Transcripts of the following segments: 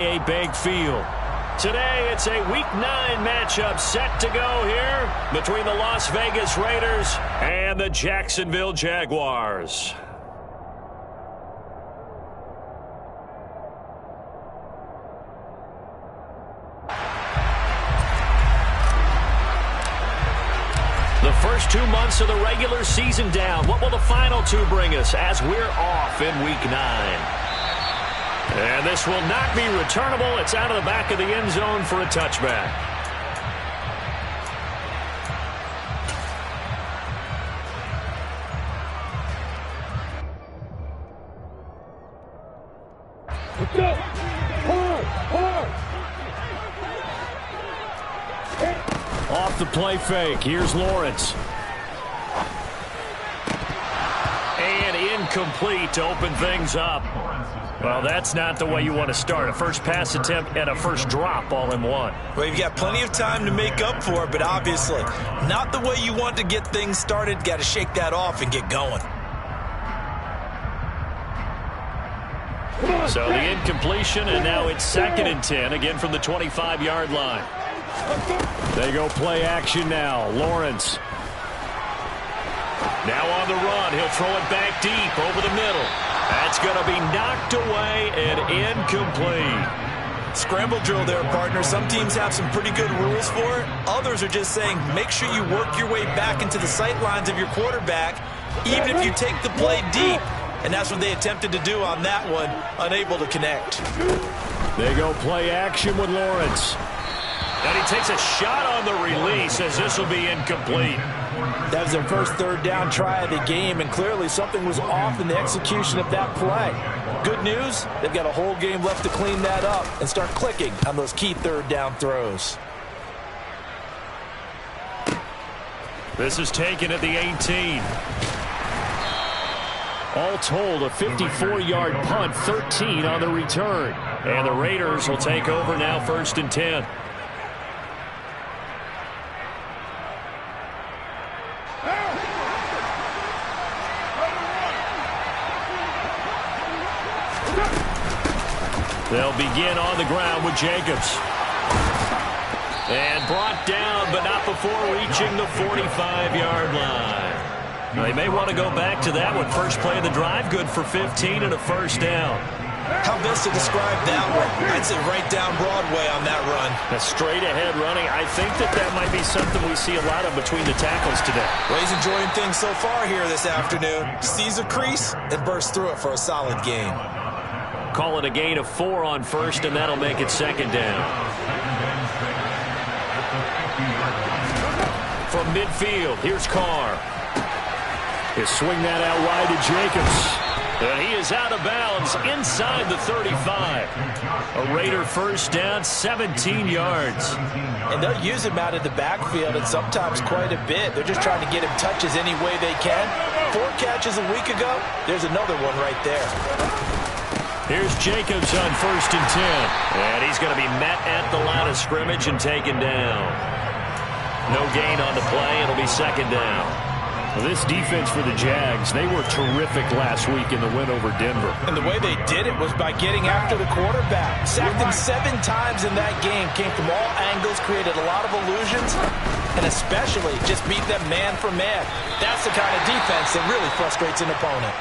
A big field. Today, it's a Week 9 matchup set to go here between the Las Vegas Raiders and the Jacksonville Jaguars. The first 2 months of the regular season down. What will the final 2 bring us as we're off in Week 9? And this will not be returnable. It's out of the back of the end zone for a touchback. Let's go. Off the play fake. Here's Lawrence. And incomplete to open things up. Well, that's not the way you want to start. A first pass attempt and a first drop all in one. Well, you've got plenty of time to make up for it, but obviously not the way you want to get things started. Got to shake that off and get going. So the incompletion, and now it's 2nd and 10, again from the 25-yard line. They go play action now. Lawrence. Now on the run. He'll throw it back deep over the middle. That's going to be knocked away and incomplete. Scramble drill there, partner. Some teams have some pretty good rules for it. Others are just saying make sure you work your way back into the sight lines of your quarterback, even if you take the play deep. And that's what they attempted to do on that one, unable to connect. They go play action with Lawrence. And he takes a shot on the release as this will be incomplete. That was their first 3rd down try of the game, and clearly something was off in the execution of that play. Good news, they've got a whole game left to clean that up and start clicking on those key 3rd down throws. This is taken at the 18. All told, a 54-yard punt, 13 on the return. And the Raiders will take over now, 1st and 10. They'll begin on the ground with Jacobs. And brought down, but not before reaching the 45-yard line. Now, they may want to go back to that one. First play of the drive, good for 15 and a first down. How best to describe that one? I'd say right down Broadway on that run. A straight-ahead running. I think that might be something we see a lot of between the tackles today. Well, he's enjoying things so far here this afternoon. Sees a crease and bursts through it for a solid gain. Call it a gain of 4 on first, and that'll make it 2nd down. From midfield, here's Carr. He'll swing that out wide to Jacobs. And he is out of bounds inside the 35. A Raider first down, 17 yards. And they'll use him out of the backfield, and sometimes quite a bit. They're just trying to get him touches any way they can. 4 catches a week ago. There's another one right there. Here's Jacobs on 1st and 10. And he's going to be met at the line of scrimmage and taken down. No gain on the play. It'll be 2nd down. Well, this defense for the Jags, they were terrific last week in the win over Denver. And the way they did it was by getting after the quarterback. Sacked him 7 times in that game. Came from all angles, created a lot of illusions, and especially just beat them man for man. That's the kind of defense that really frustrates an opponent.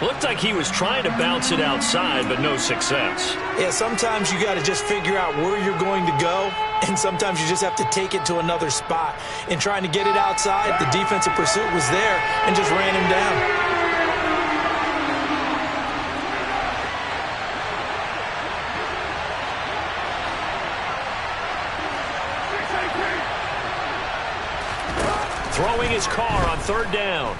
Looked like he was trying to bounce it outside, but no success. Yeah, sometimes you got to just figure out where you're going to go, and sometimes you just have to take it to another spot. In trying to get it outside, the defensive pursuit was there and just ran him down. Throwing his Carr on 3rd down.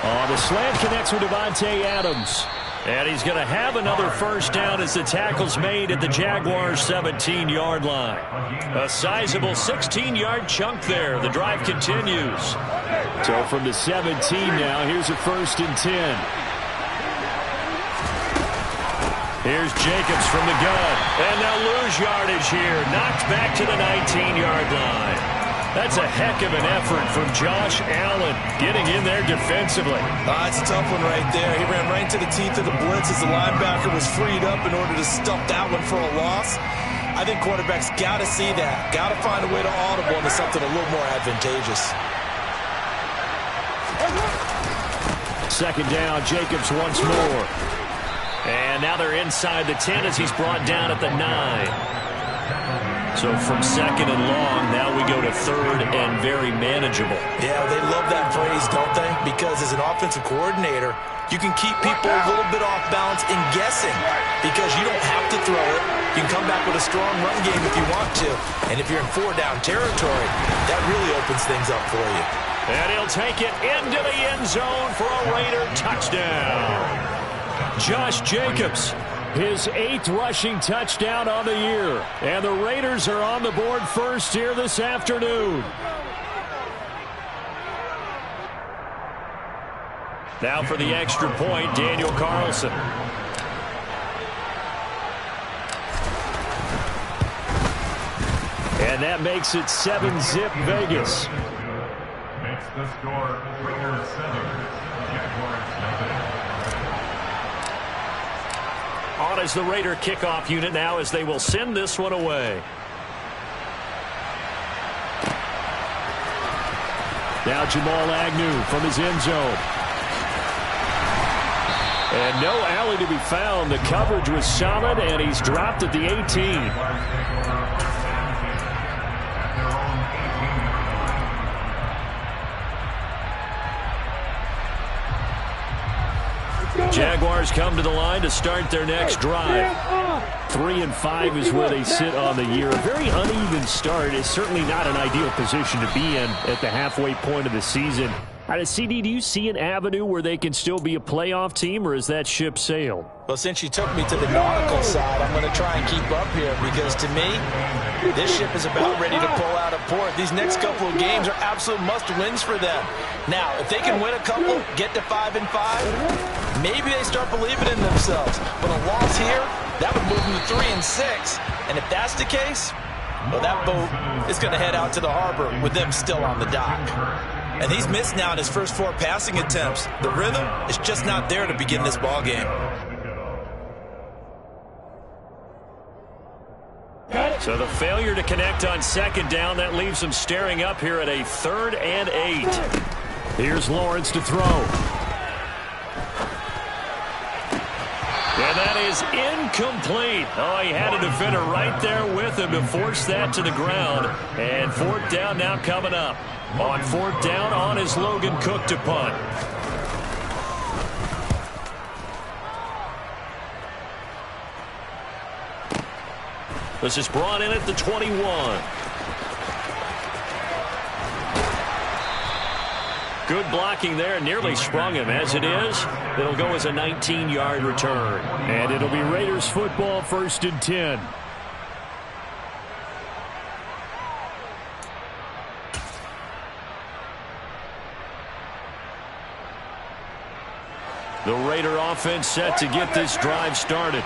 Oh, the slant connects with Davante Adams. And he's going to have another first down as the tackle's made at the Jaguars' 17-yard line. A sizable 16-yard chunk there. The drive continues. So from the 17 now, here's a 1st and 10. Here's Jacobs from the gun. And they'll lose yardage here. Knocked back to the 19-yard line. That's a heck of an effort from Josh Allen getting in there defensively. It's a tough one right there. He ran right into the teeth of the blitz as the linebacker was freed up in order to stuff that one for a loss. I think quarterbacks got to see that. Got to find a way to audible into something a little more advantageous. Second down, Jacobs once more. And now they're inside the 10 as he's brought down at the 9. So from second and long, now we go to third and very manageable. Yeah, they love that phrase, don't they? Because as an offensive coordinator, you can keep people a little bit off balance and guessing because you don't have to throw it. You can come back with a strong run game if you want to. And if you're in 4-down territory, that really opens things up for you. And he'll take it into the end zone for a Raider touchdown. Josh Jacobs, his 8th rushing touchdown on the year. And the Raiders are on the board first here this afternoon. Now for the extra point, Daniel Carlson. And that makes it 7-zip Vegas. Makes the score Raiders 7, Jaguars nothing. On as the Raider kickoff unit now as they will send this one away. Now Jamal Agnew from his end zone. And no alley to be found. The coverage was solid, and he's dropped at the 18. Jaguars come to the line to start their next drive. 3-5 is where they sit on the year. A very uneven start. It's certainly not an ideal position to be in at the halfway point of the season. CD, do you see an avenue where they can still be a playoff team, or is that ship sailed? Well, since you took me to the nautical side, I'm going to try and keep up here because, to me, this ship is about ready to pull out of port. These next couple of games are absolute must-wins for them. Now, if they can win a couple, get to 5-5, maybe they start believing in themselves. But a loss here, that would move them to 3-6. And if that's the case, well, that boat is going to head out to the harbor with them still on the dock. And he's missed now in his first 4 passing attempts. The rhythm is just not there to begin this ball game. So the failure to connect on second down, that leaves them staring up here at a 3rd and 8. Here's Lawrence to throw. And that is incomplete. Oh, he had a defender right there with him to force that to the ground. And 4th down now coming up. On 4th down, on is Logan Cook to punt. This is brought in at the 21. Good blocking there, nearly sprung him. As it is, it'll go as a 19-yard return. And it'll be Raiders football, 1st and 10. The Raider offense set to get this drive started.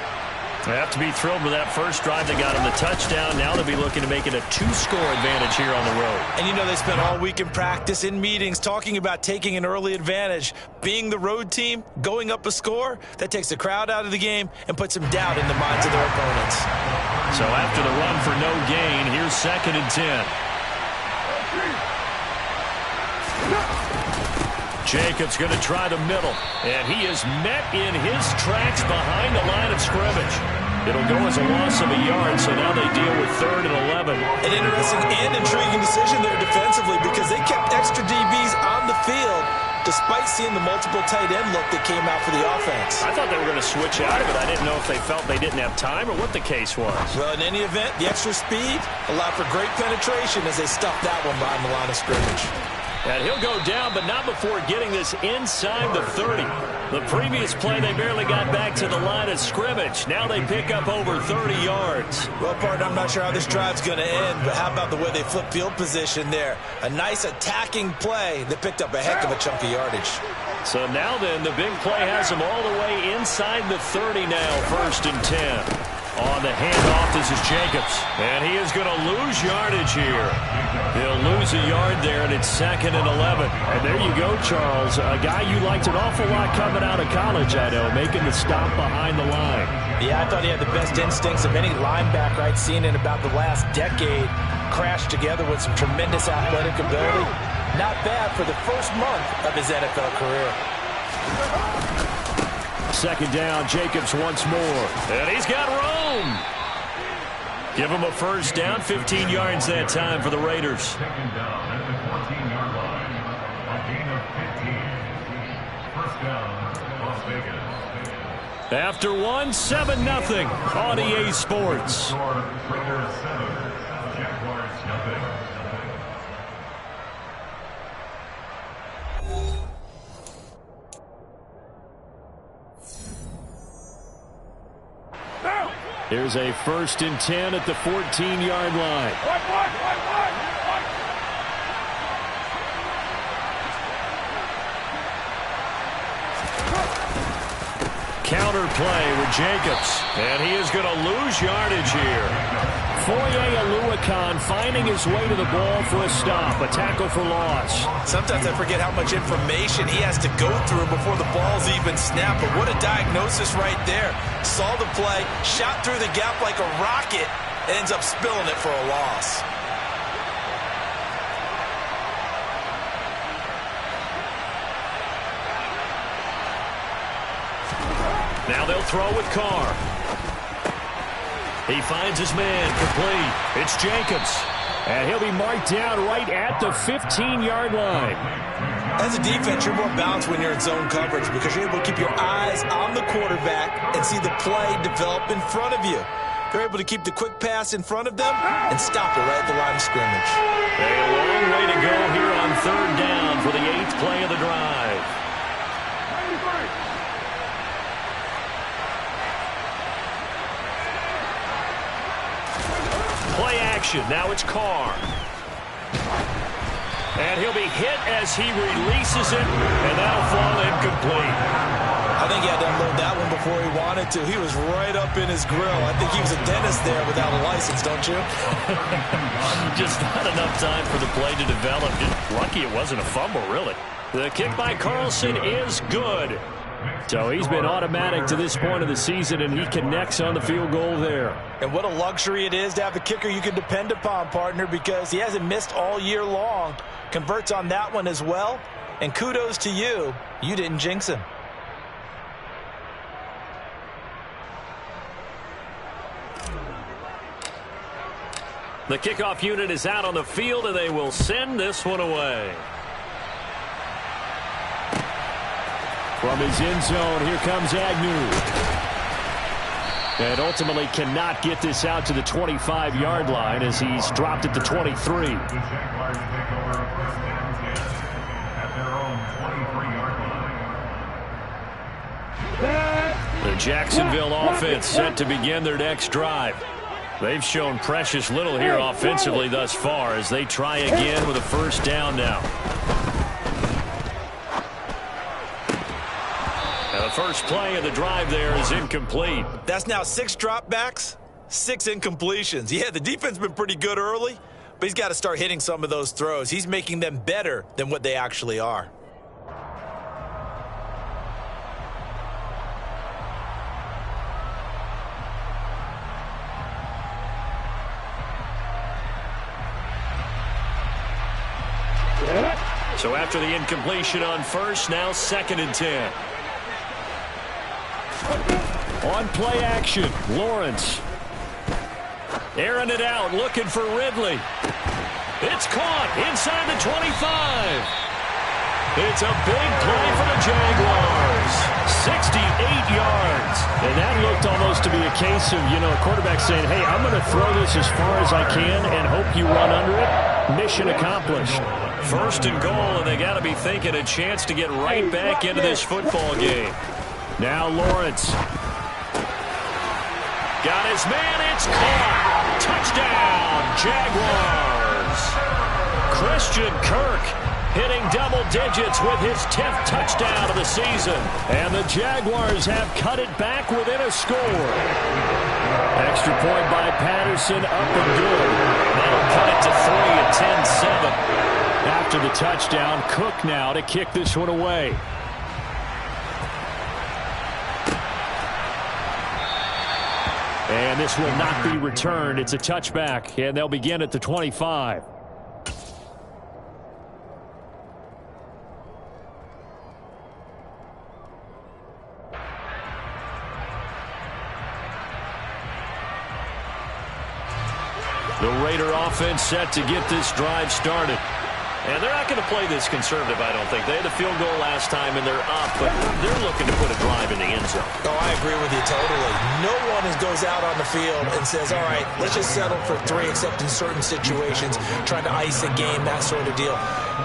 They have to be thrilled with that first drive. They got him the touchdown. Now they'll be looking to make it a 2-score advantage here on the road. And you know they spent all week in practice, in meetings, talking about taking an early advantage. Being the road team, going up a score, that takes the crowd out of the game and puts some doubt in the minds of their opponents. So after the run for no gain, here's 2nd and 10. Jacobs going to try the middle, and he is met in his tracks behind the line of scrimmage. It'll go as a loss of a yard, so now they deal with 3rd and 11. An interesting and intriguing decision there defensively because they kept extra DBs on the field despite seeing the multiple tight end look that came out for the offense. I thought they were going to switch out of it. I didn't know if they felt they didn't have time or what the case was. Well, in any event, the extra speed allowed for great penetration as they stuffed that one behind the line of scrimmage. And he'll go down, but not before getting this inside the 30. The previous play, they barely got back to the line of scrimmage. Now they pick up over 30 yards. Well, partner, I'm not sure how this drive's going to end, but how about the way they flip field position there? A nice attacking play that picked up a heck of a chunk of yardage. So now then, the big play has them all the way inside the 30 now, 1st and 10. On the handoff, this is Jacobs. And he is going to lose yardage here. He'll lose a yard there, and it's 2nd and 11. And there you go, Charles. A guy you liked an awful lot coming out of college, I know, making the stop behind the line. Yeah, I thought he had the best instincts of any linebacker I'd seen in about the last decade. Crashed together with some tremendous athletic ability. Not bad for the first month of his NFL career. 2nd down, Jacobs once more. And he's got room. Give him a first down, 15 yards that time for the Raiders. 2nd down at the 14-yard line. A gain of 15. First down, Las Vegas. After 7-0 on EA Sports. Score, Raiders 7, Jaguars nothing. Here's a 1st and 10 at the 14-yard line. Counter play with Jacobs. And he is going to lose yardage here. Foye Oluokun finding his way to the ball for a stop. A tackle for loss. Sometimes I forget how much information he has to go through before the ball's even snapped. But what a diagnosis right there. Saw the play, shot through the gap like a rocket, and ends up spilling it for a loss. Now they'll throw with Carr. He finds his man, complete. It's Jacobs. And he'll be marked down right at the 15-yard line. As a defense, you're more balanced when you're in zone coverage because you're able to keep your eyes on the quarterback and see the play develop in front of you. They're able to keep the quick pass in front of them and stop it right at the line of scrimmage. A long way to go here on 3rd down for the 8th play of the drive. Play action. Now it's Carr. And he'll be hit as he releases it, and that'll fall incomplete. I think he had to unload that one before he wanted to. He was right up in his grill. I think he was a dentist there without a license, don't you? Just not enough time for the play to develop. Just lucky it wasn't a fumble, really. The kick by Carlson is good. So he's been automatic to this point of the season, and he connects on the field goal there. And what a luxury it is to have a kicker you can depend upon, partner, because he hasn't missed all year long. Converts on that one as well. And kudos to you. You didn't jinx him. The kickoff unit is out on the field, and they will send this one away. From his end zone, here comes Agnew. And ultimately cannot get this out to the 25-yard line as he's dropped at the 23. The Jaguars take over 1st and 10 at their own 23-yard line. The Jacksonville offense set to begin their next drive. They've shown precious little here offensively thus far as they try again with a 1st down now. The first play of the drive there is incomplete. That's now 6 dropbacks, 6 incompletions. Yeah, the defense has been pretty good early, but he's got to start hitting some of those throws. He's making them better than what they actually are. So after the incompletion on 1st, now 2nd and 10. On play action, Lawrence. Airing it out, looking for Ridley. It's caught inside the 25. It's a big play for the Jaguars. 68 yards. And that looked almost to be a case of, a quarterback saying, hey, I'm going to throw this as far as I can and hope you run under it. Mission accomplished. 1st and goal, and they got to be thinking a chance to get right back into this football game. Now Lawrence. Got his man, it's caught. Touchdown, Jaguars. Christian Kirk hitting double digits with his 10th touchdown of the season. And the Jaguars have cut it back within a score. Jefferson up and good. That'll cut it to 3 at 10-7. After the touchdown, Cook now to kick this one away. And this will not be returned. It's a touchback, and they'll begin at the 25. The Raider offense set to get this drive started. And they're not going to play this conservative, I don't think. They had a field goal last time, and they're up, but they're looking to put a drive in the end zone. Oh, I agree with you totally. No one goes out on the field and says, all right, let's just settle for 3, except in certain situations, trying to ice a game, that sort of deal.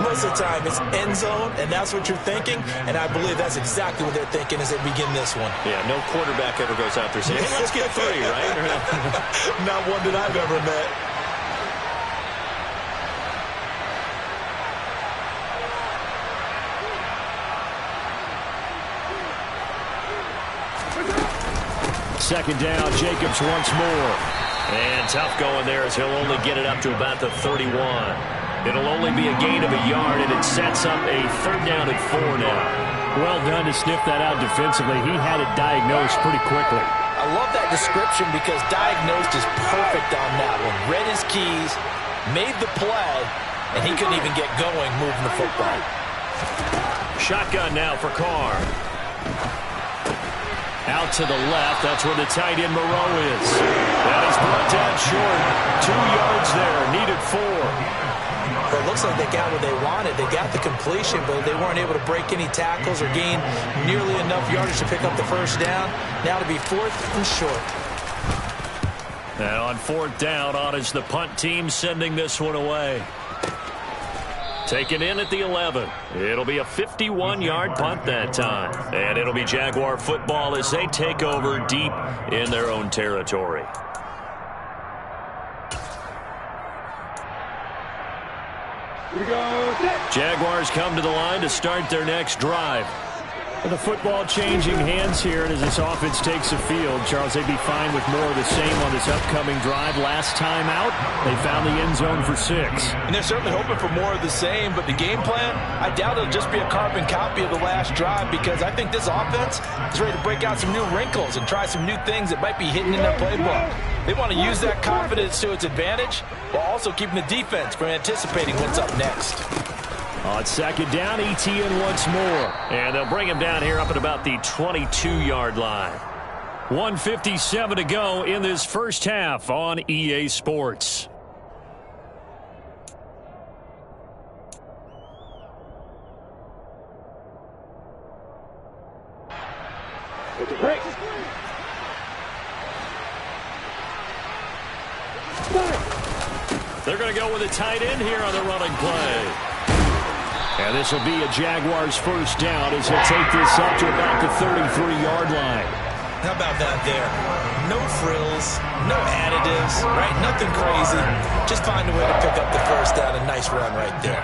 Most of the time, it's end zone, and that's what you're thinking, and I believe that's exactly what they're thinking as they begin this one. Yeah, no quarterback ever goes out there saying, hey, let's get 3, right? Not one that I've ever met. Second down, Jacobs once more. And tough going there as he'll only get it up to about the 31. It'll only be a gain of a yard, and it sets up a 3rd down and 4 now. Well done to sniff that out defensively. He had it diagnosed pretty quickly. I love that description because diagnosed is perfect on that one. Read his keys, made the play, and he couldn't even get going moving the football. Shotgun now for Carr. Out to the left. That's where the tight end Moreau is. That is brought down short. 2 yards there. Needed 4. Well, it looks like they got what they wanted. They got the completion, but they weren't able to break any tackles or gain nearly enough yardage to pick up the 1st down. Now to be 4th and short. And on 4th down, on is the punt team sending this one away. Taken in at the 11. It'll be a 51-yard punt that time. And it'll be Jaguar football as they take over deep in their own territory. Here we go. Jaguars come to the line to start their next drive. And the football changing hands here, and as this offense takes the field, Charles, they'd be fine with more of the same on this upcoming drive. Last time out, they found the end zone for 6. And they're certainly hoping for more of the same, but the game plan, I doubt it'll just be a carbon copy of the last drive, because I think this offense is ready to break out some new wrinkles and try some new things that might be hidden in their playbook. They want to use that confidence to its advantage while also keeping the defense from anticipating what's up next. On 2nd down, Etienne once more. And they'll bring him down here up at about the 22-yard line. 1:57 to go in this first half on EA Sports. They're going to go with a tight end here on the running play. And this will be a Jaguars 1st down as he'll take this up to about the 33-yard line. How about that there? No frills, no additives, right? Nothing crazy. Just find a way to pick up the 1st down. A nice run right there.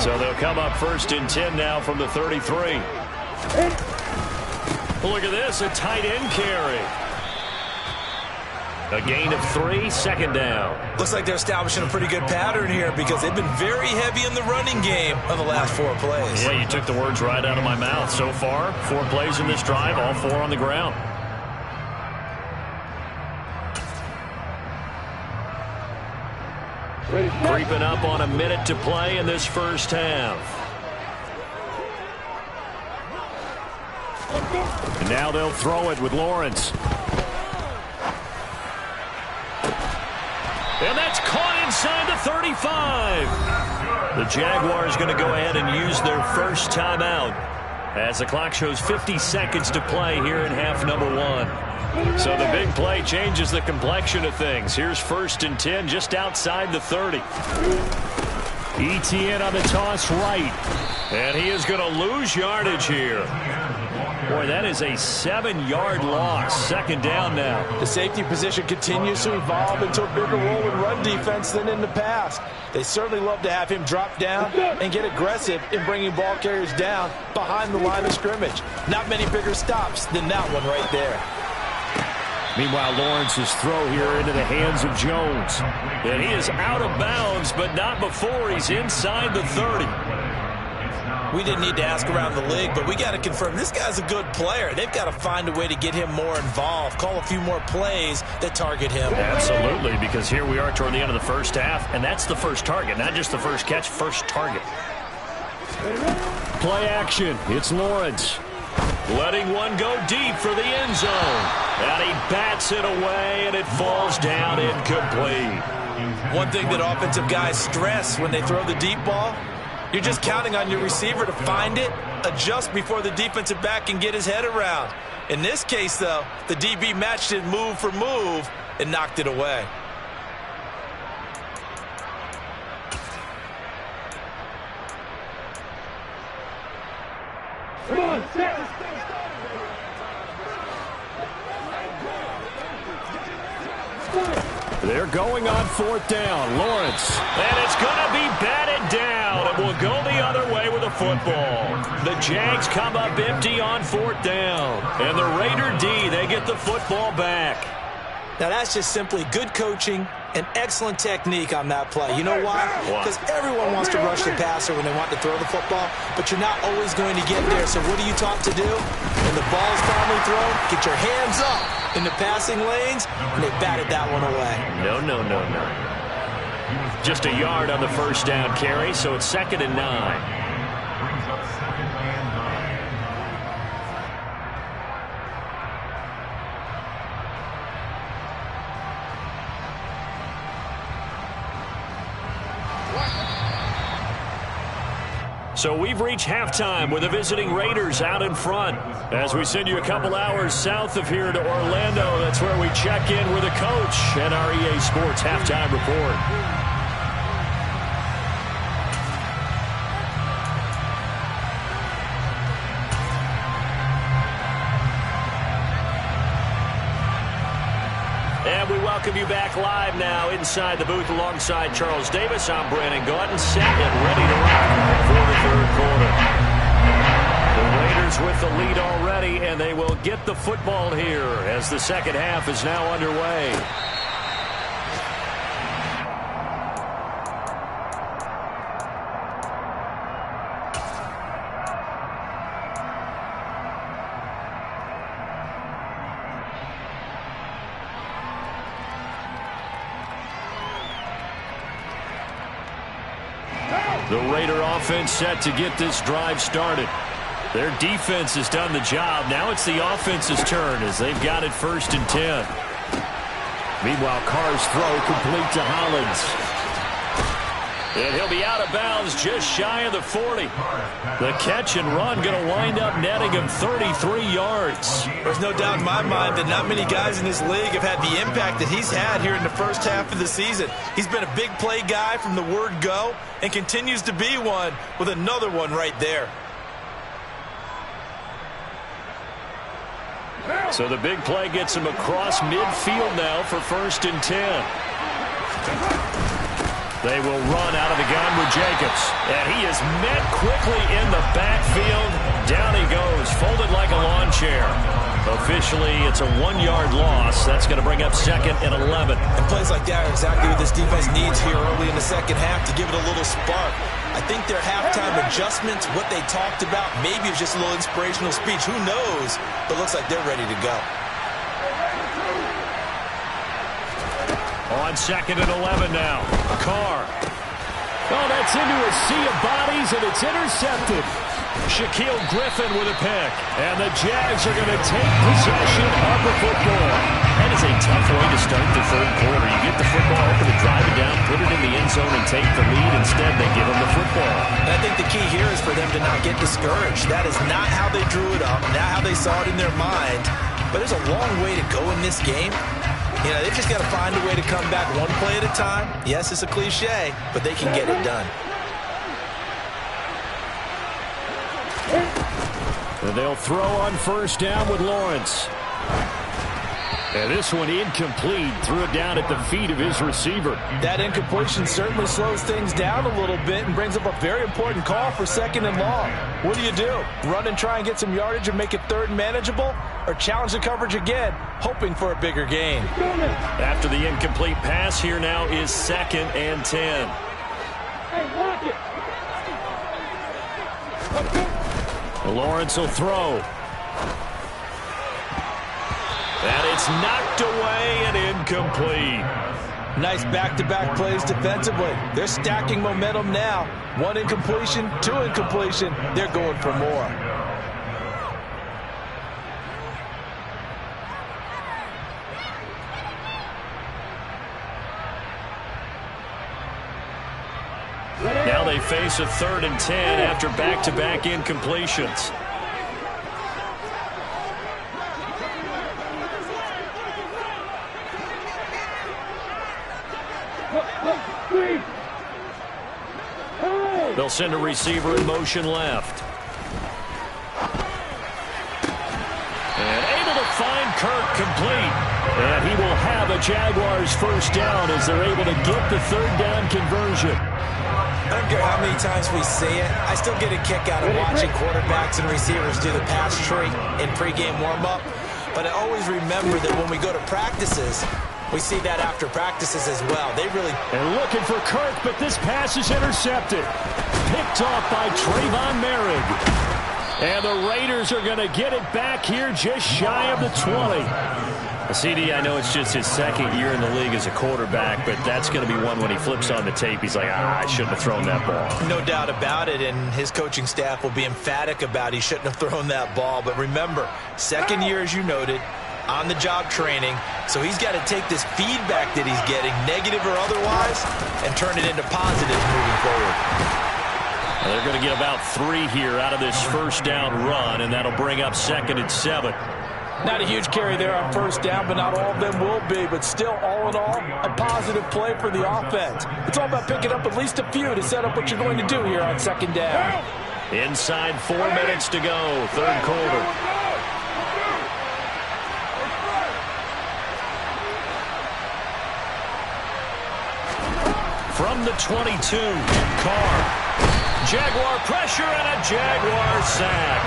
So they'll come up 1st and 10 now from the 33. Look at this, a tight end carry. A gain of 3, 2nd down. Looks like they're establishing a pretty good pattern here because they've been very heavy in the running game on the last 4 plays. Yeah, you took the words right out of my mouth. So far, 4 plays in this drive, all 4 on the ground. Creeping up on a minute to play in this first half. And now they'll throw it with Lawrence. And that's caught inside the 35. The Jaguars going to go ahead and use their first timeout as the clock shows 50 seconds to play here in half number 1. So the big play changes the complexion of things. Here's 1st and 10 just outside the 30. Etienne on the toss right. And he is going to lose yardage here. Boy, that is a 7-yard loss. Second down now. The safety position continues to evolve into a bigger role in run defense than in the past. They certainly love to have him drop down and get aggressive in bringing ball carriers down behind the line of scrimmage. Not many bigger stops than that one right there. Meanwhile, Lawrence's throw here into the hands of Jones. And he is out of bounds, but not before he's inside the 30. We didn't need to ask around the league, but we got to confirm this guy's a good player. They've got to find a way to get him more involved, call a few more plays that target him. Absolutely, because here we are toward the end of the first half, and that's the first target, not just the first catch, first target. Play action. It's Lawrence. Letting one go deep for the end zone. And he bats it away, and it falls down incomplete. One thing that offensive guys stress when they throw the deep ball, you're just counting on your receiver to find it, adjust before the defensive back can get his head around. In this case, though, the DB matched it move for move and knocked it away. Come on, set. They're going on fourth down. Lawrence. And it's going to be batted down. It will go the other way with the football. The Jags come up empty on fourth down. And the Raider D, they get the football back. Now, that's just simply good coaching and excellent technique on that play. You know why? Because everyone wants to rush the passer when they want to throw the football, but you're not always going to get there. So what are you taught to do? When the ball's finally thrown, get your hands up in the passing lanes, and they batted that one away. No. Just a yard on the first down carry, so it's 2nd and 9. Brings up 2nd and 9. So we've reached halftime with the visiting Raiders out in front. As we send you a couple hours south of here to Orlando, that's where we check in with the coach and our EA Sports Halftime Report. And we welcome you back live now inside the booth alongside Charles Davis. I'm Brandon Gaudin, set and ready to rock for the third quarter. The Raiders with the lead already, and they will get the football here as the second half is now underway. The Raider offense set to get this drive started. Their defense has done the job. Now it's the offense's turn as they've got it 1st and 10. Meanwhile, Carr's throw complete to Hollins. And he'll be out of bounds just shy of the 40. The catch and run going to wind up netting him 33 yards. There's no doubt in my mind that not many guys in this league have had the impact that he's had here in the first half of the season. He's been a big play guy from the word go and continues to be one with another one right there. So the big play gets him across midfield now for 1st and 10. They will run out of the gun with Jacobs. And he is met quickly in the backfield. Down he goes, folded like a lawn chair. Officially, it's a 1-yard loss. That's going to bring up 2nd and 11. And plays like that are exactly what this defense needs here early in the second half to give it a little spark. I think their halftime adjustments, what they talked about, maybe it's just a little inspirational speech. Who knows? But looks like they're ready to go. On 2nd and 11 now. Carr. Oh, that's into a sea of bodies, and it's intercepted. Shaquille Griffin with a pick. And the Jags are going to take possession of the football. That is a tough way to start the third quarter. You get the football open and drive it down, put it in the end zone, and take the lead. Instead, they give them the football. And I think the key here is for them to not get discouraged. That is not how they drew it up, not how they saw it in their mind. But there's a long way to go in this game. You know, they've just got to find a way to come back one play at a time. Yes, it's a cliche, but they can get it done. And they'll throw on first down with Lawrence. And this one incomplete. Threw it down at the feet of his receiver. That incompletion certainly slows things down a little bit and brings up a very important call for 2nd and long. What do? Run and try and get some yardage and make it 3rd and manageable? Or challenge the coverage again, hoping for a bigger gain? After the incomplete pass, here now is 2nd and 10. Lawrence will throw. And it's knocked away and incomplete. Nice back-to-back plays defensively. They're stacking momentum now. 1 incompletion, 2 incompletion. They're going for more. Now they face a 3rd and 10 after back-to-back incompletions. They'll send a receiver in motion left. And able to find Kirk complete. And he will have a Jaguars first down as they're able to get the 3rd down conversion. I don't care how many times we say it, I still get a kick out of watching quarterbacks and receivers do the pass tree in pregame warm-up. But I always remember that when we go to practices, we see that after practices as well. They really... And looking for Kirk, but this pass is intercepted. Picked off by Trayvon Merrick. And the Raiders are going to get it back here just shy of the 20. CD, I know it's just his 2nd year in the league as a quarterback, but that's going to be one when he flips on the tape. He's like, I shouldn't have thrown that ball. No doubt about it, and his coaching staff will be emphatic about he shouldn't have thrown that ball. But remember, 2nd year, as you noted, on-the-job training, so he's got to take this feedback that he's getting, negative or otherwise, and turn it into positives moving forward. Well, they're going to get about 3 here out of this first down run, and that'll bring up 2nd and 7. Not a huge carry there on first down, but not all of them will be. But still, all in all, a positive play for the offense. It's all about picking up at least a few to set up what you're going to do here on 2nd down. Inside 4 minutes to go, 3rd quarter. From the 22, Carr. Jaguar pressure and a Jaguar sack.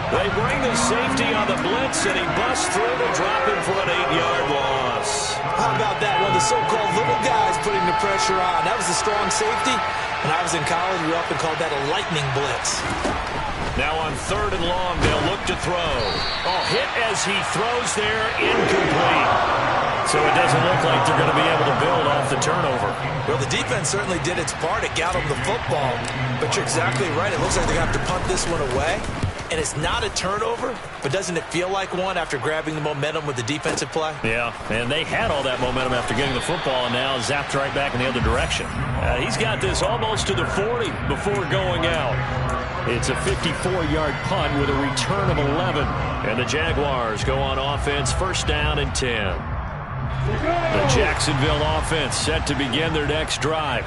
They bring the safety on the blitz, and he busts through to drop him for an 8-yard loss. How about that? One of the so-called little guys putting the pressure on. That was a strong safety. When I was in college, we often called that a lightning blitz. Now on 3rd and long, they'll look to throw. Oh, hit as he throws there, incomplete. So it doesn't look like they're going to be able to build off the turnover. Well, the defense certainly did its part. It got them the football. But you're exactly right. It looks like they have to punt this one away. And it's not a turnover, but doesn't it feel like one after grabbing the momentum with the defensive play? Yeah, and they had all that momentum after getting the football, and now zapped right back in the other direction. He's got this almost to the 40 before going out. It's a 54-yard punt with a return of 11. And the Jaguars go on offense, first down and 10. The Jacksonville offense set to begin their next drive.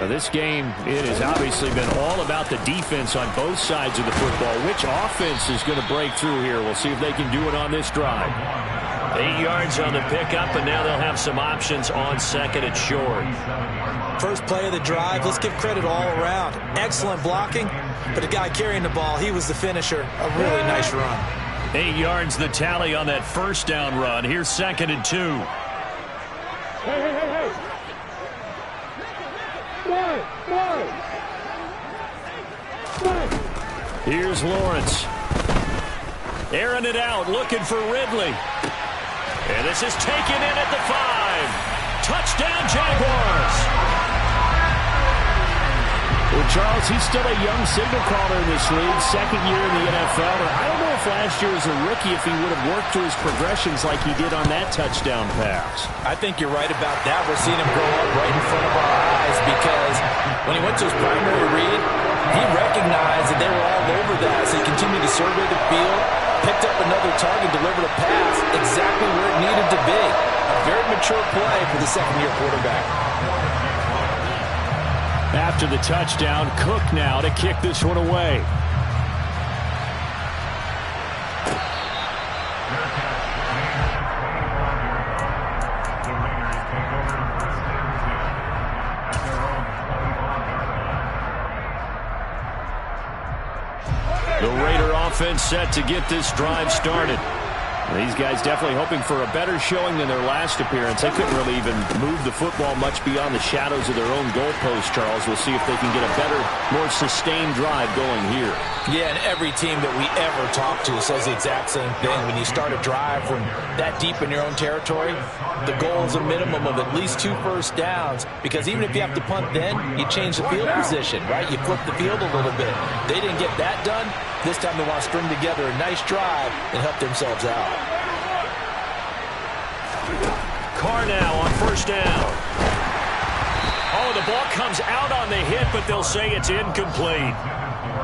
Now this game, it has obviously been all about the defense on both sides of the football. Which offense is going to break through here? We'll see if they can do it on this drive. 8 yards on the pickup, and now they'll have some options on 2nd and short. First play of the drive, let's give credit all around. Excellent blocking, but the guy carrying the ball, he was the finisher. A really nice run. 8 yards the tally on that first down run. Here's 2nd and 2. Hey. Here's Lawrence. Airing it out, looking for Ridley. And this is taken in at the 5. Touchdown, Jaguars. Well, Charles, he's still a young signal caller in this league, 2nd year in the NFL. I don't know if last year as a rookie if he would have worked through his progressions like he did on that touchdown pass. I think you're right about that. We're seeing him grow up right in front of our eyes because when he went to his primary read, he recognized that they were all over that. So he continued to survey the field, picked up another target, delivered a pass exactly where it needed to be. A very mature play for the 2nd-year quarterback. After the touchdown, Cook now to kick this one away. offense set to get this drive started. These guys definitely hoping for a better showing than their last appearance. They couldn't really even move the football much beyond the shadows of their own goalpost, Charles. We'll see if they can get a better, more sustained drive going here. Yeah, and every team that we ever talk to says the exact same thing. When you start a drive from that deep in your own territory, the goal is a minimum of at least 2 first downs, because even if you have to punt then, you change the field position, right? You flip the field a little bit. They didn't get that done. This time they want to string together a nice drive and help themselves out. Carr now on first down. Oh, the ball comes out on the hit, but they'll say it's incomplete.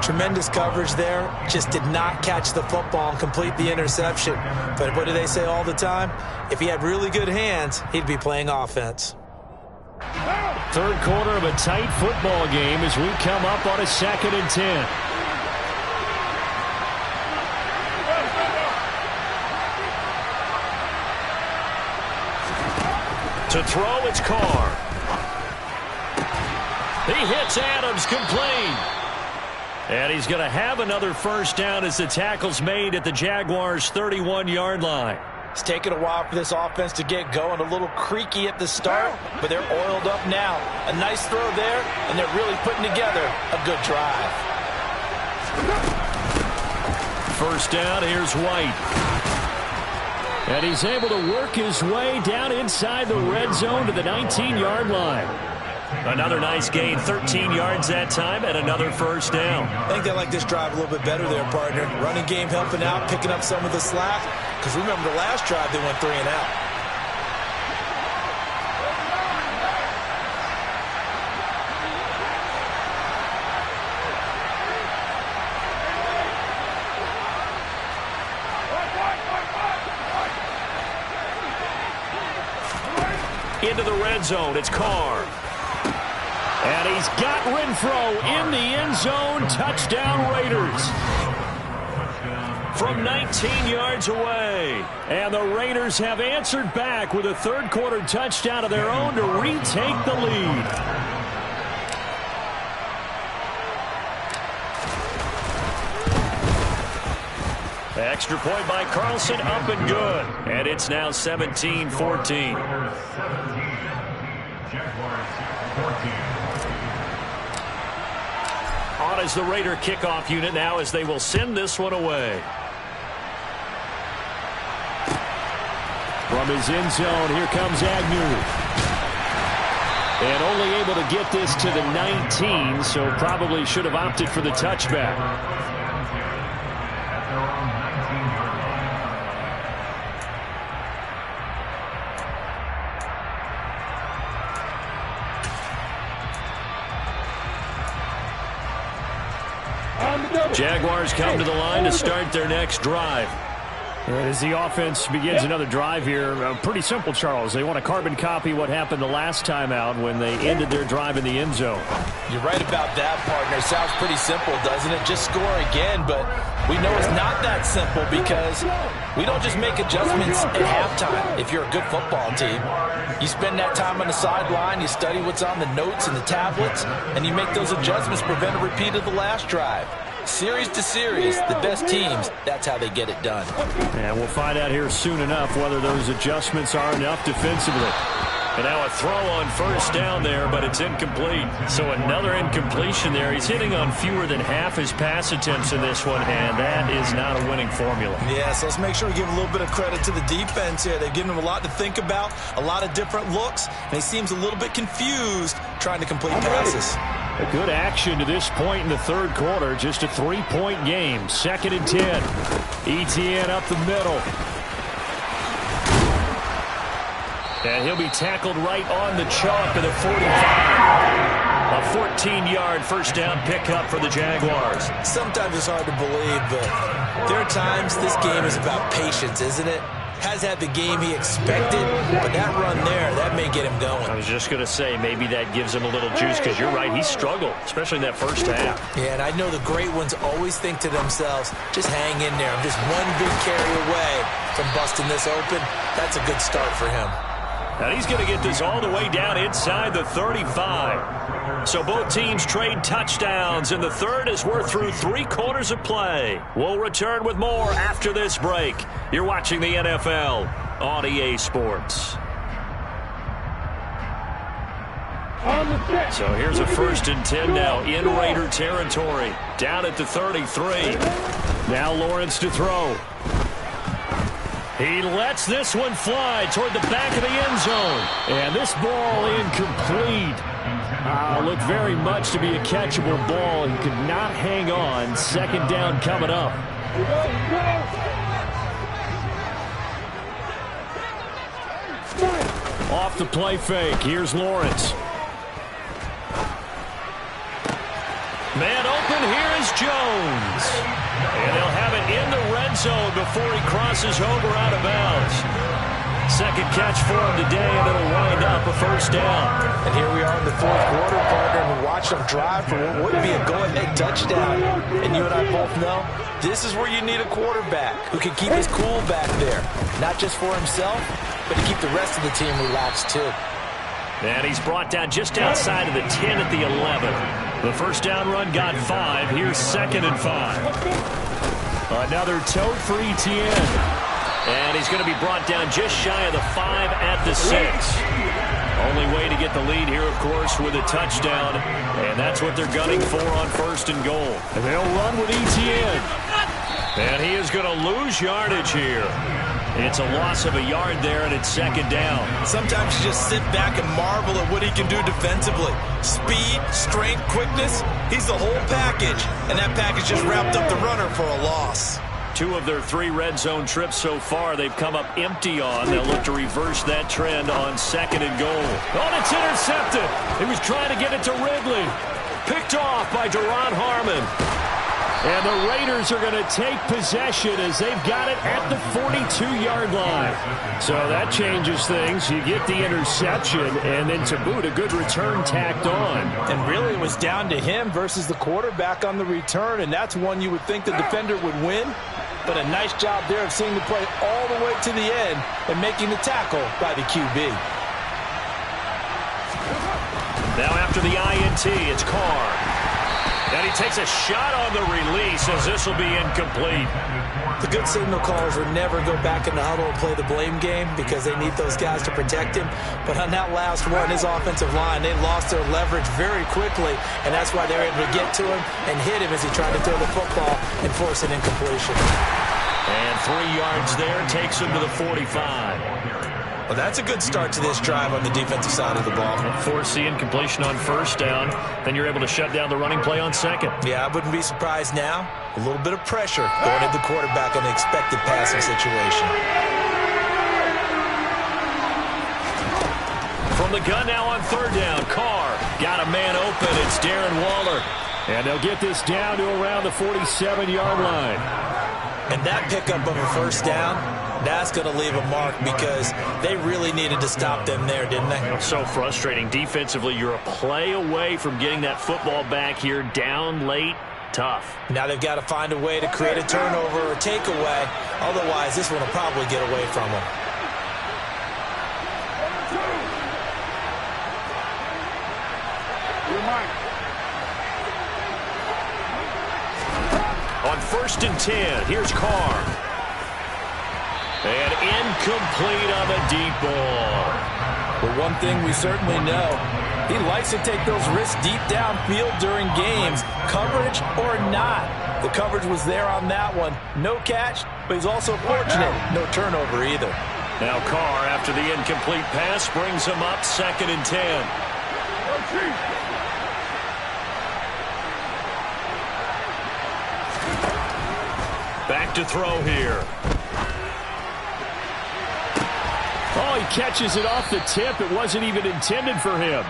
Tremendous coverage there. Just did not catch the football and complete the interception. But what do they say all the time? If he had really good hands, he'd be playing offense. Third quarter of a tight football game as we come up on a 2nd and 10. To throw, it's Carr. He hits Adams, complete. And he's going to have another first down as the tackle's made at the Jaguars' 31-yard line. It's taken a while for this offense to get going. A little creaky at the start, but they're oiled up now. A nice throw there, and they're really putting together a good drive. First down, here's White. And he's able to work his way down inside the red zone to the 19-yard line. Another nice gain, 13 yards that time, and another first down. I think they like this drive a little bit better there, partner. Running game helping out, picking up some of the slack. Because remember, the last drive they went 3 and out. Into the red zone, it's Carr. And he's got Renfrow in the end zone. Touchdown, Raiders. From 19 yards away. And the Raiders have answered back with a third quarter touchdown of their own to retake the lead. Extra point by Carlson, up and good. And it's now 17-14. Jaguars 14. On is the Raider kickoff unit now as they will send this one away. From his end zone, here comes Agnew. And only able to get this to the 19, so probably should have opted for the touchback. Jaguars come to the line to start their next drive. As the offense begins another drive here, pretty simple, Charles. They want to carbon copy what happened the last time out when they ended their drive in the end zone. You're right about that, partner. Sounds pretty simple, doesn't it? Just score again, but we know it's not that simple because we don't just make adjustments at halftime if you're a good football team. You spend that time on the sideline, you study what's on the notes and the tablets, and you make those adjustments to prevent a repeat of the last drive. Series to series, the best teams, that's how they get it done. And we'll find out here soon enough whether those adjustments are enough defensively. And now a throw on first down there, but it's incomplete. So another incompletion there. He's hitting on fewer than half his pass attempts in this one, and that is not a winning formula. Yeah, so let's make sure we give a little bit of credit to the defense here. They've given him a lot to think about, a lot of different looks, and he seems a little bit confused trying to complete passes. A good action to this point in the third quarter. Just a 3-point game. 2nd and 10. Etienne up the middle. And he'll be tackled right on the chalk of the 45. A 14-yard first down pickup for the Jaguars. Sometimes it's hard to believe, but there are times this game is about patience, isn't it? Has had the game he expected, but that run there, that may get him going. I was just going to say, maybe that gives him a little juice, because you're right, he struggled, especially in that first half. Yeah, and I know the great ones always think to themselves, just hang in there. I'm just one big carry away from busting this open. That's a good start for him. And he's going to get this all the way down inside the 35. So both teams trade touchdowns in the third as we're through 3 quarters of play. We'll return with more after this break. You're watching the NFL on EA Sports. So here's a 1st and 10 now in Raider territory. Down at the 33. Now Lawrence to throw. He lets this one fly toward the back of the end zone. And this ball incomplete. Looked very much to be a catchable ball. He could not hang on. 2nd down coming up. Off the play fake. Here's Lawrence. Man open, here is Jones. And they'll have it in the red zone before he crosses over out of bounds. 2nd catch for him today, and it'll wind up a 1st down. And here we are in the 4th quarter, partner, and we watched them drive for what would be a go-ahead touchdown. And you and I both know this is where you need a quarterback who can keep his cool back there. Not just for himself, but to keep the rest of the team relaxed too. And he's brought down just outside of the 10 at the 11. The 1st down run got 5. Here's 2nd and 5. Another tote for Etienne. And he's going to be brought down just shy of the 5 at the 6. Only way to get the lead here, of course, with a touchdown. And that's what they're gunning for on 1st and goal. And they'll run with Etienne. And he is going to lose yardage here. It's a loss of a yard there, and it's 2nd down. Sometimes you just sit back and marvel at what he can do defensively. Speed, strength, quickness, he's the whole package. And that package just wrapped up the runner for a loss. 2 of their 3 red zone trips so far they've come up empty on. They'll look to reverse that trend on 2nd and goal. Oh, it's intercepted. He was trying to get it to Ridley. Picked off by Duron Harmon. And the Raiders are going to take possession as they've got it at the 42-yard line. So that changes things. You get the interception, and then to boot, a good return tacked on. And really, it was down to him versus the quarterback on the return, and that's one you would think the defender would win. But a nice job there of seeing the play all the way to the end and making the tackle by the QB. Now after the INT, it's Carr. And he takes a shot on the release as this will be incomplete. The good signal callers would never go back in the huddle and play the blame game because they need those guys to protect him. But on that last one, his offensive line, they lost their leverage very quickly, and that's why they were able to get to him and hit him as he tried to throw the football and force an incompletion. And 3 yards there takes him to the 45. Well, that's a good start to this drive on the defensive side of the ball. Force the incompletion on 1st down. Then you're able to shut down the running play on 2nd. Yeah, I wouldn't be surprised now. A little bit of pressure going at the quarterback on the expected passing situation. From the gun now on 3rd down. Carr got a man open. It's Darren Waller. And they'll get this down to around the 47-yard line. And that pickup of a 1st down, that's going to leave a mark because they really needed to stop them there, didn't they? So frustrating. Defensively, you're a play away from getting that football back here down late. Tough. Now they've got to find a way to create a turnover or takeaway. Otherwise, this one will probably get away from them. On 1st and 10, here's Carr. And incomplete on the deep ball. But one thing we certainly know, he likes to take those risks deep downfield during games, coverage or not. The coverage was there on that one. No catch, but he's also fortunate. No turnover either. Now Carr, after the incomplete pass, brings him up 2nd and 10. Back to throw here. Oh, he catches it off the tip. It wasn't even intended for him.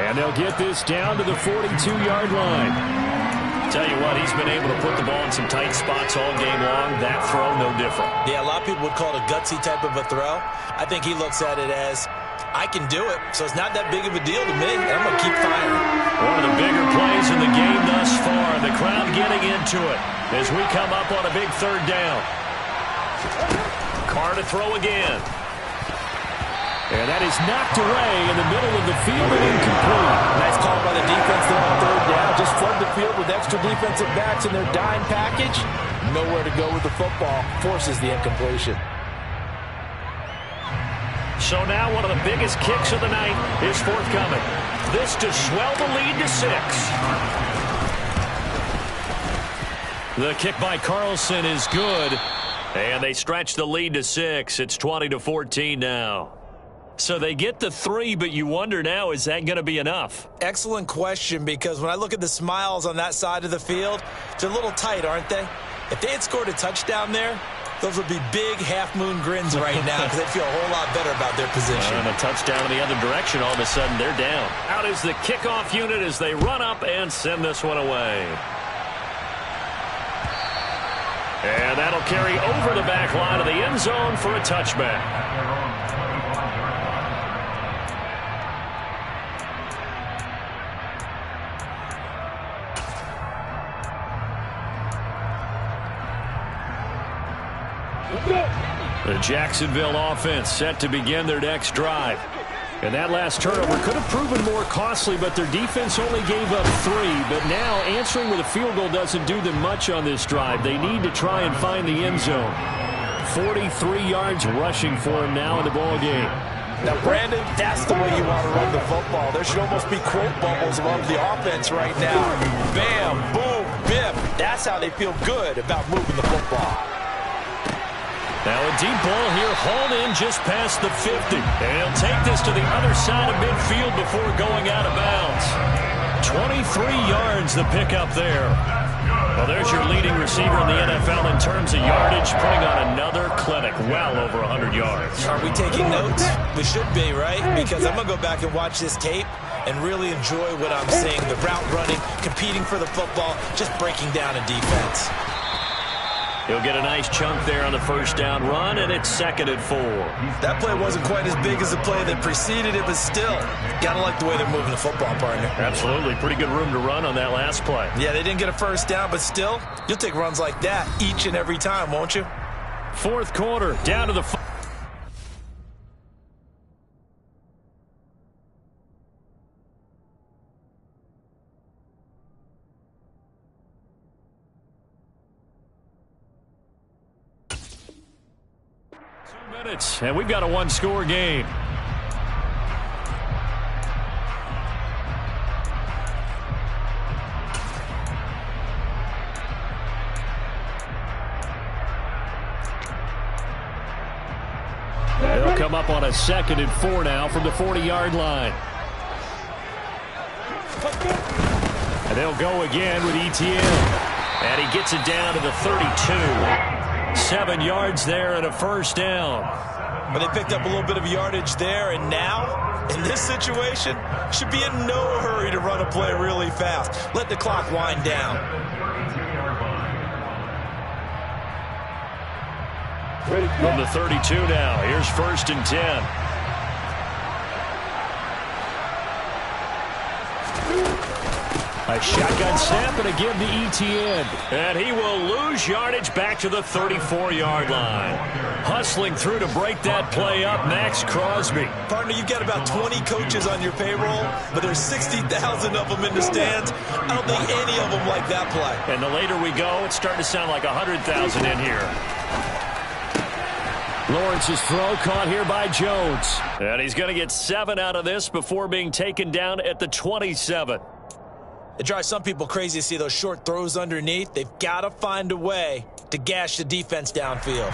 And they'll get this down to the 42-yard line. Tell you what, he's been able to put the ball in some tight spots all game long. That throw, no different. Yeah, a lot of people would call it a gutsy type of a throw. I think he looks at it as, I can do it, so it's not that big of a deal to me, and I'm going to keep firing. One of the bigger plays in the game thus far. The crowd getting into it as we come up on a big 3rd down. Carr to throw again. And that is knocked away in the middle of the field and incomplete. Nice call by the defense there on third down. Just flood the field with extra defensive backs in their dime package. Nowhere to go with the football. Forces the incompletion. So now one of the biggest kicks of the night is forthcoming. This to swell the lead to 6. The kick by Carlson is good. And they stretch the lead to 6. It's 20-14 now. So they get the 3, but you wonder now, is that going to be enough? Excellent question, because when I look at the smiles on that side of the field, they're a little tight, aren't they? If they had scored a touchdown there, those would be big half-moon grins right now because they'd feel a whole lot better about their position. And a touchdown in the other direction, all of a sudden they're down. Out is the kickoff unit as they run up and send this one away. And that'll carry over the back line of the end zone for a touchback. The Jacksonville offense set to begin their next drive. And that last turnover could have proven more costly, but their defense only gave up 3. But now answering with a field goal doesn't do them much on this drive. They need to try and find the end zone. 43 yards rushing for him now in the ball game. Now, Brandon, that's the way you want to run the football. There should almost be quote bubbles above the offense right now. Bam, boom, biff. That's how they feel good about moving the football. Now a deep ball here, hauled in just past the 50. And he'll take this to the other side of midfield before going out of bounds. 23 yards the pickup there. Well, there's your leading receiver in the NFL in terms of yardage, putting on another clinic, well over 100 yards. Are we taking notes? We should be, right? Because I'm going to go back and watch this tape and really enjoy what I'm seeing. The route running, competing for the football, just breaking down a defense. He'll get a nice chunk there on the first down run, and it's 2nd and 4. That play wasn't quite as big as the play that preceded it, but still, gotta like the way they're moving the football, partner. Absolutely. Pretty good room to run on that last play. Yeah, they didn't get a first down, but still, you'll take runs like that each and every time, won't you? 4th quarter, down to the 2 minutes, and we've got a 1-score game. They'll come up on a 2nd and 4 now from the 40-yard line. And they'll go again with Etienne. And he gets it down to the 32. 7 yards there and a first down. But they picked up a little bit of yardage there, and now, in this situation, should be in no hurry to run a play really fast. Let the clock wind down. From the 32 now, here's 1st and 10. A shotgun snap and a give to Etienne. And he will lose yardage back to the 34-yard line. Hustling through to break that play up, Max Crosby. Partner, you've got about 20 coaches on your payroll, but there's 60,000 of them in the stands. I don't think any of them like that play. And the later we go, it's starting to sound like 100,000 in here. Lawrence's throw caught here by Jones. And he's going to get 7 out of this before being taken down at the 27. It drives some people crazy to see those short throws underneath. They've got to find a way to gash the defense downfield.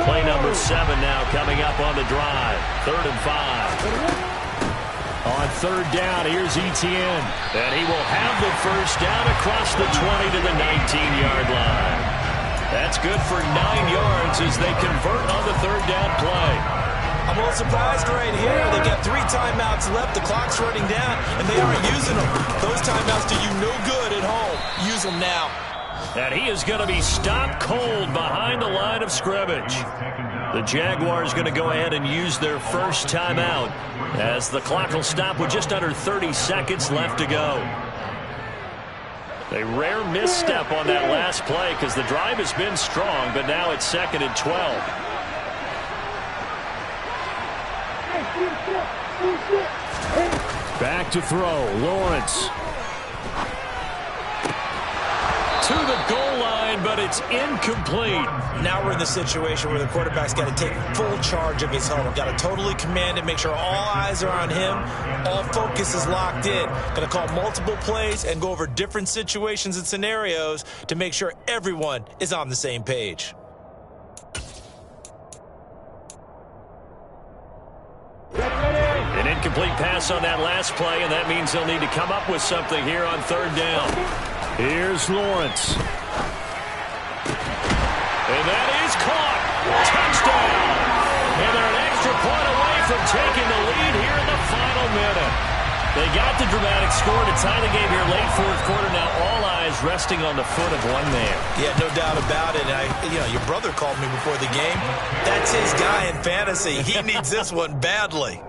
Play number 7 now coming up on the drive. 3rd and 5. On 3rd down, here's Etienne. And he will have the first down across the 20 to the 19-yard line. That's good for 9 yards as they convert on the 3rd down play. I'm a little surprised right here. They got 3 timeouts left. The clock's running down, and they aren't using them. Those timeouts do you no good at home. Use them now. And he is going to be stopped cold behind the line of scrimmage. The Jaguars going to go ahead and use their first timeout as the clock will stop with just under 30 seconds left to go. A rare misstep on that last play because the drive has been strong, but now it's 2nd and 12. Back to throw, Lawrence. To the goal line, but it's incomplete. Now we're in the situation where the quarterback's got to take full charge of his huddle. Got to totally command it, make sure all eyes are on him. All focus is locked in. Going to call multiple plays and go over different situations and scenarios to make sure everyone is on the same page. An incomplete pass on that last play, and that means they'll need to come up with something here on third down. Here's Lawrence. And that is caught. Touchdown. And they're an extra point away from taking the lead here in the final minute. They got the dramatic score to tie the game here late fourth quarter. Now all eyes resting on the foot of one man. Yeah, no doubt about it. Your brother called me before the game. That's his guy in fantasy. He needs this one badly.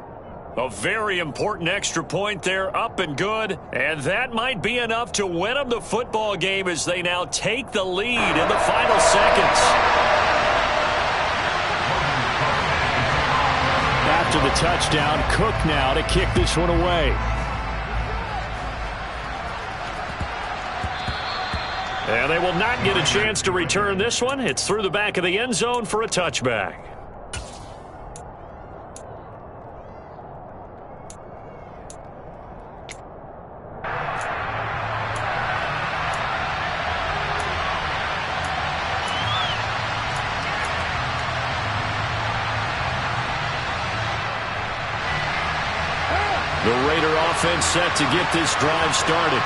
A very important extra point there, up and good. And that might be enough to win them the football game as they now take the lead in the final seconds. After the touchdown, Cook now to kick this one away. And they will not get a chance to return this one. It's through the back of the end zone for a touchback. The Raider offense set to get this drive started.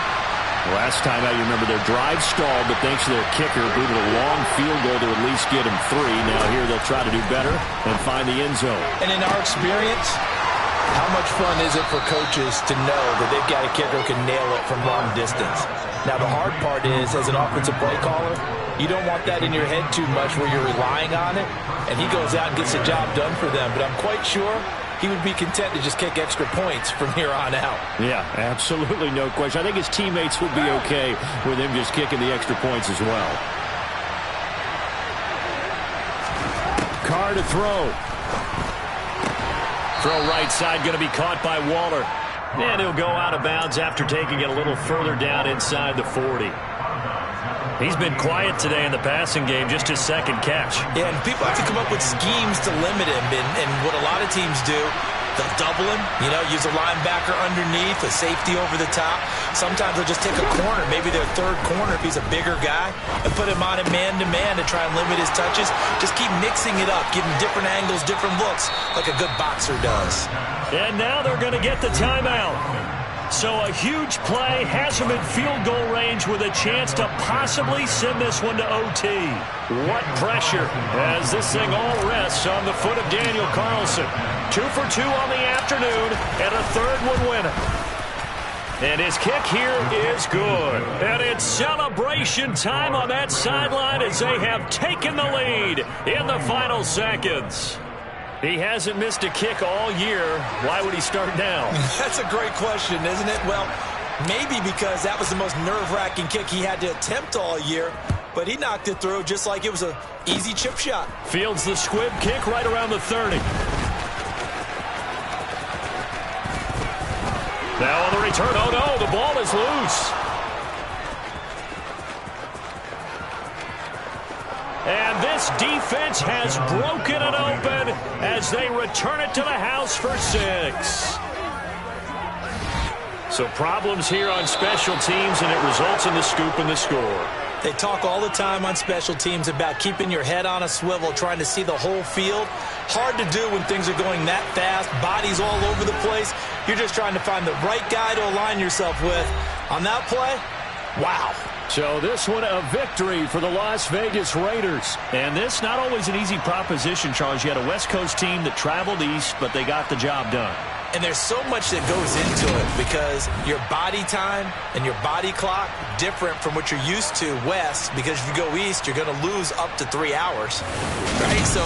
Last time out, you remember their drive stalled, but thanks to their kicker, booted a long field goal to at least get them 3. Now here they'll try to do better and find the end zone. And in our experience, how much fun is it for coaches to know that they've got a kicker who can nail it from long distance? Now the hard part is, as an offensive play caller, you don't want that in your head too much where you're relying on it, and he goes out and gets the job done for them. But I'm quite sure he would be content to just kick extra points from here on out. Yeah, absolutely no question. I think his teammates would be okay with him just kicking the extra points as well. Carr to throw. Throw right side going to be caught by Waller. And he'll go out of bounds after taking it a little further down inside the 40. He's been quiet today in the passing game, just his second catch. Yeah, and people have to come up with schemes to limit him. And what a lot of teams do, they'll double him, use a linebacker underneath, a safety over the top. Sometimes they'll just take a corner, maybe their third corner if he's a bigger guy, and put him on a man-to-man to try and limit his touches. Just keep mixing it up, give him different angles, different looks, like a good boxer does. And now they're going to get the timeout. So a huge play has him in field goal range with a chance to possibly send this one to OT. What pressure as this thing all rests on the foot of Daniel Carlson. 2 for 2 on the afternoon, and a third one winning. And his kick here is good. And it's celebration time on that sideline as they have taken the lead in the final seconds. He hasn't missed a kick all year. Why would he start now? That's a great question, isn't it? Well, maybe because that was the most nerve-wracking kick he had to attempt all year, but he knocked it through just like it was an easy chip shot. Fields the squib kick right around the 30. Now on the return, oh no, the ball is loose. And this defense has broken it open as they return it to the house for 6. So problems here on special teams, and it results in the scoop and the score. They talk all the time on special teams about keeping your head on a swivel, trying to see the whole field. Hard to do when things are going that fast, bodies all over the place. You're just trying to find the right guy to align yourself with. On that play, wow. So this one a victory for the Las Vegas Raiders. And this not always an easy proposition, Charles. You had a West Coast team that traveled east, but they got the job done. And there's so much that goes into it because your body time and your body clock different from what you're used to west, because if you go east, you're going to lose up to 3 hours, right? So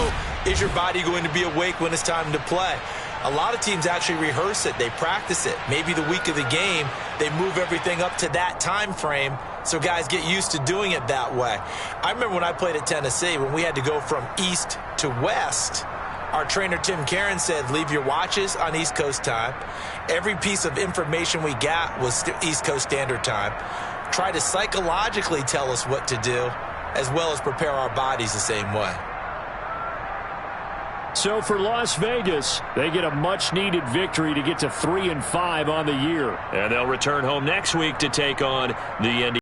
is your body going to be awake when it's time to play? A lot of teams actually rehearse it. They practice it. Maybe the week of the game, they move everything up to that time frame so guys get used to doing it that way. I remember when I played at Tennessee, when we had to go from east to west, Our trainer Tim Karen said, leave your watches on East Coast time. Every piece of information we got was East Coast Standard Time. Try to psychologically tell us what to do, as well as prepare our bodies the same way. So for Las Vegas, they get a much-needed victory to get to 3-5 on the year. And they'll return home next week to take on the Indians.